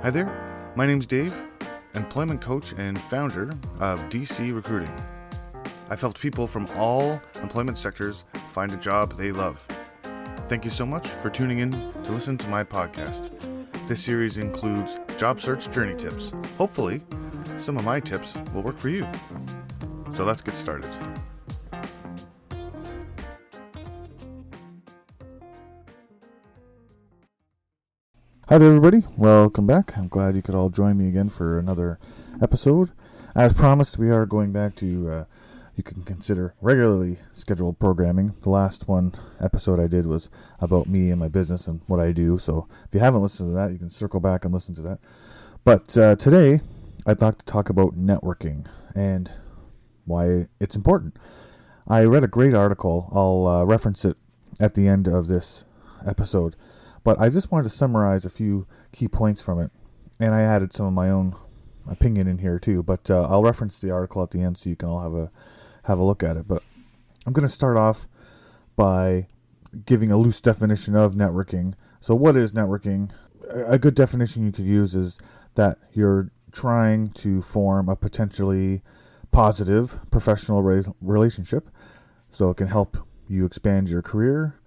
Hi there, my name's Dave, employment coach and founder of DC Recruiting. I've helped people from all employment sectors find a job they love. Thank you so much for tuning in to listen to my podcast. This series includes job search journey tips. Hopefully, some of my tips will work for you. So let's get started. Hi there, everybody. Welcome back. I'm glad you could all join me again for another episode. As promised, we are going back to you can consider regularly scheduled programming. The last episode I did was about me and my business and what I do. So if you haven't listened to that, you can circle back and listen to that. But today, I'd like to talk about networking and why it's important. I read a great article. I'll reference it at the end of this episode. But I just wanted to summarize a few key points from it. And I added some of my own opinion in here too. But I'll reference the article at the end so you can all have a look at it. But I'm going to start off by giving a loose definition of networking. So what is networking? A good definition you could use is that you're trying to form a potentially positive professional relationship. So it can help you expand your career,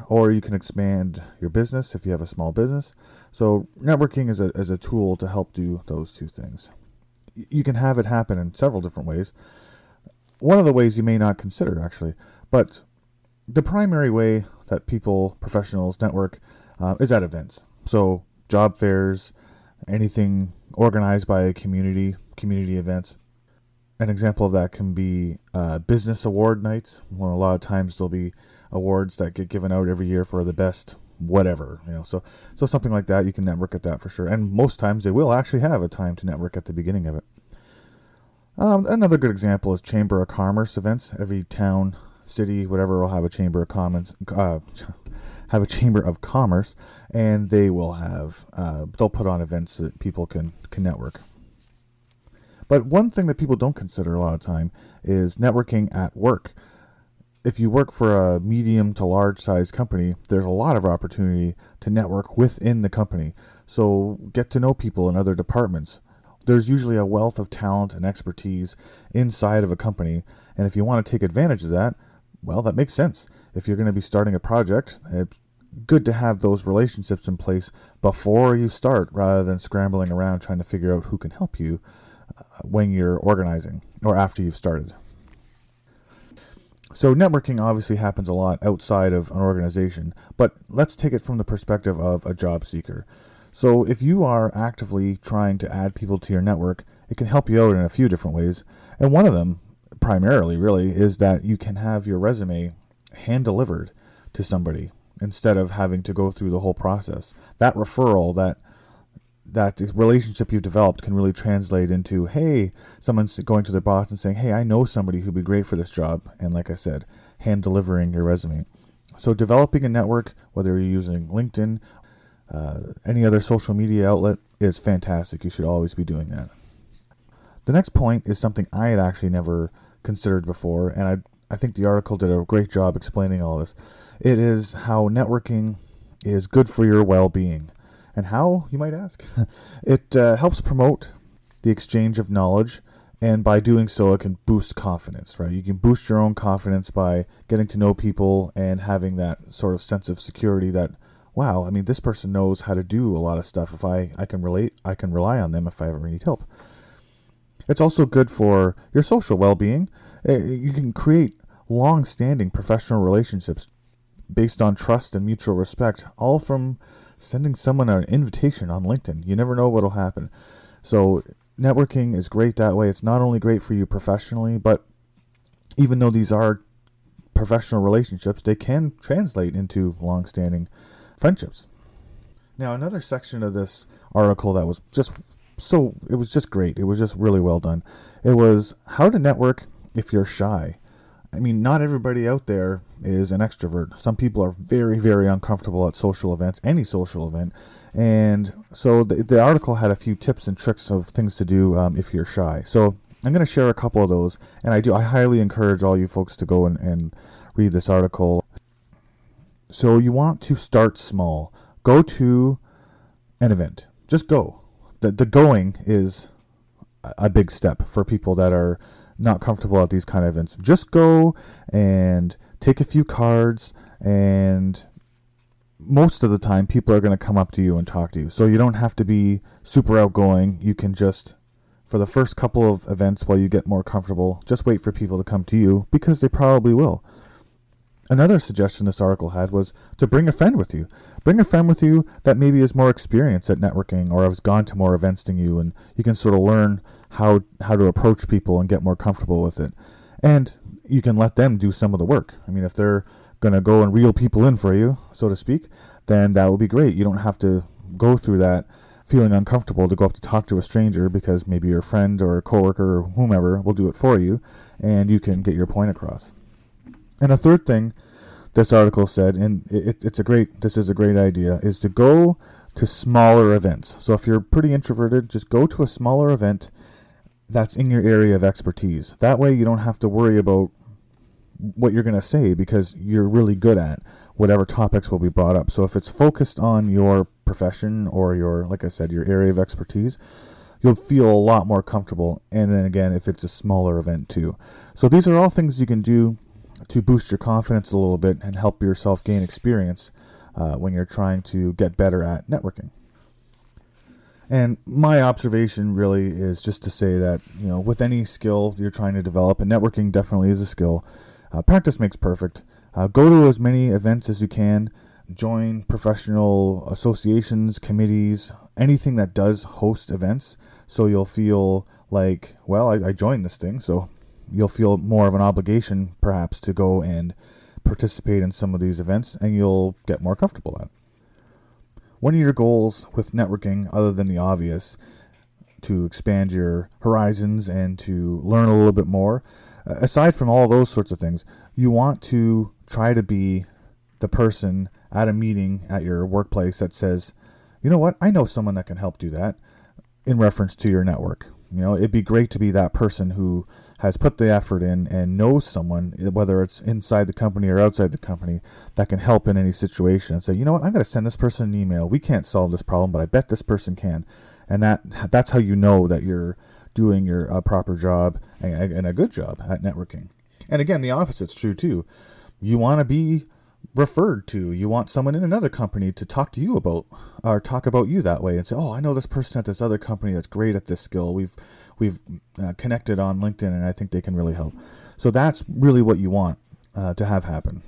or you can expand your business if you have a small business. So networking is a tool to help do those two things. You can have it happen in several different ways. One of the ways you may not consider, actually, but the primary way that professionals network is at events. So job fairs, anything organized by a community events. An example of that can be business award nights. Well, a lot of times there'll be awards that get given out every year for the best whatever, so something like that. You can network at that for sure, and most times they will actually have a time to network at the beginning of it. Another good example is Chamber of Commerce events. Every town, city, whatever will have a Chamber of Commerce, and they will have they'll put on events that people can network. But one thing that people don't consider a lot of time is networking at work. If you work for a medium to large size company, there's a lot of opportunity to network within the company. So get to know people in other departments. There's usually a wealth of talent and expertise inside of a company. And if you want to take advantage of that, well, that makes sense. If you're going to be starting a project, it's good to have those relationships in place before you start, rather than scrambling around trying to figure out who can help you when you're organizing or after you've started. So networking obviously happens a lot outside of an organization, but let's take it from the perspective of a job seeker. So if you are actively trying to add people to your network, it can help you out in a few different ways. And one of them, primarily really, is that you can have your resume hand-delivered to somebody instead of having to go through the whole process. That referral, that relationship you've developed can really translate into, hey, someone's going to their boss and saying, hey, I know somebody who'd be great for this job. And like I said, hand delivering your resume. So developing a network, whether you're using LinkedIn, any other social media outlet, is fantastic. You should always be doing that. The next point is something I had actually never considered before, and I think the article did a great job explaining all this. It is how networking is good for your well-being. And how, you might ask? It helps promote the exchange of knowledge, and by doing so, it can boost confidence, right? You can boost your own confidence by getting to know people and having that sort of sense of security that, wow, I mean, this person knows how to do a lot of stuff. If I can rely on them if I ever need help. It's also good for your social well-being. You can create long-standing professional relationships based on trust and mutual respect, all from sending someone an invitation on LinkedIn. You never know what'll happen. So networking is great that way. It's not only great for you professionally, but even though these are professional relationships, they can translate into long-standing friendships. Now, another section of this article that was just great. It was just really well done. It was how to network if you're shy. I mean, not everybody out there is an extrovert. Some people are very, very uncomfortable at social events, any social event. And so the article had a few tips and tricks of things to do if you're shy. So I'm going to share a couple of those. And I highly encourage all you folks to go and read this article. So you want to start small. Go to an event. just go. The going is a big step for people that are not comfortable at these kind of events. Just go and take a few cards, and most of the time people are going to come up to you and talk to you. So you don't have to be super outgoing. You can just, for the first couple of events while you get more comfortable, just wait for people to come to you, because they probably will. Another suggestion this article had was to bring a friend with you. Bring a friend with you that maybe is more experienced at networking or has gone to more events than you, and you can sort of learn how to approach people and get more comfortable with it. And you can let them do some of the work. I mean, if they're going to go and reel people in for you, so to speak, then that would be great. You don't have to go through that feeling uncomfortable to go up to talk to a stranger, because maybe your friend or a coworker or whomever will do it for you, and you can get your point across. And a third thing this article said, and this is a great idea, is to go to smaller events. So if you're pretty introverted, just go to a smaller event that's in your area of expertise. That way you don't have to worry about what you're going to say, because you're really good at whatever topics will be brought up. So if it's focused on your profession or your, like I said, your area of expertise, you'll feel a lot more comfortable. And then again, if it's a smaller event too. So these are all things you can do to boost your confidence a little bit and help yourself gain experience when you're trying to get better at networking. And my observation really is just to say that, with any skill you're trying to develop, and networking definitely is a skill, practice makes perfect. Go to as many events as you can. Join professional associations, committees, anything that does host events, so you'll feel like, well, I joined this thing, so you'll feel more of an obligation perhaps to go and participate in some of these events, and you'll get more comfortable at it. One of your goals with networking, other than the obvious, to expand your horizons and to learn a little bit more, aside from all those sorts of things, you want to try to be the person at a meeting at your workplace that says, you know what, I know someone that can help do that, in reference to your network. It'd be great to be that person who has put the effort in and knows someone, whether it's inside the company or outside the company, that can help in any situation, and say, you know what, I'm going to send this person an email. We can't solve this problem, but I bet this person can. And that's how you know that you're doing your proper job and a good job at networking. And again, the opposite's true too. You want to be referred to. You want someone in another company to talk to you about, or talk about you that way, and say, oh, I know this person at this other company that's great at this skill. We've connected on LinkedIn, and I think they can really help. So that's really what you want to have happen.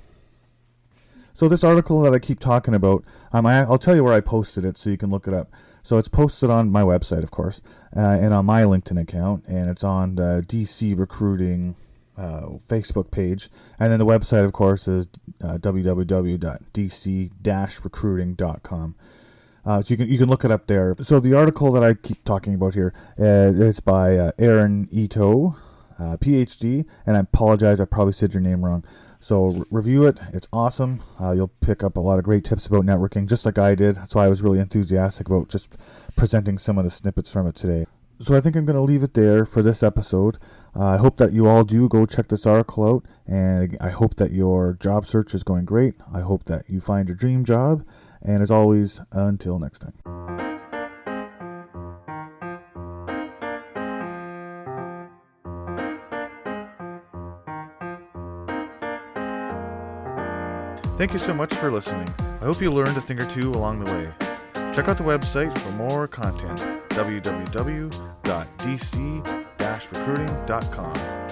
So this article that I keep talking about, I'll tell you where I posted it so you can look it up. So it's posted on my website, of course, and on my LinkedIn account, and it's on the DC Recruiting Facebook page. And then the website, of course, is www.dc-recruiting.com. So you can look it up there. So the article that I keep talking about here is by Erin Eatough, PhD, and I apologize, I probably said your name wrong. So review it. It's awesome. You'll pick up a lot of great tips about networking, just like I did. That's why I was really enthusiastic about just presenting some of the snippets from it today. So I think I'm going to leave it there for this episode. I hope that you all do go check this article out, and I hope that your job search is going great. I hope that you find your dream job. And as always, until next time. Thank you so much for listening. I hope you learned a thing or two along the way. Check out the website for more content, www.dc-recruiting.com.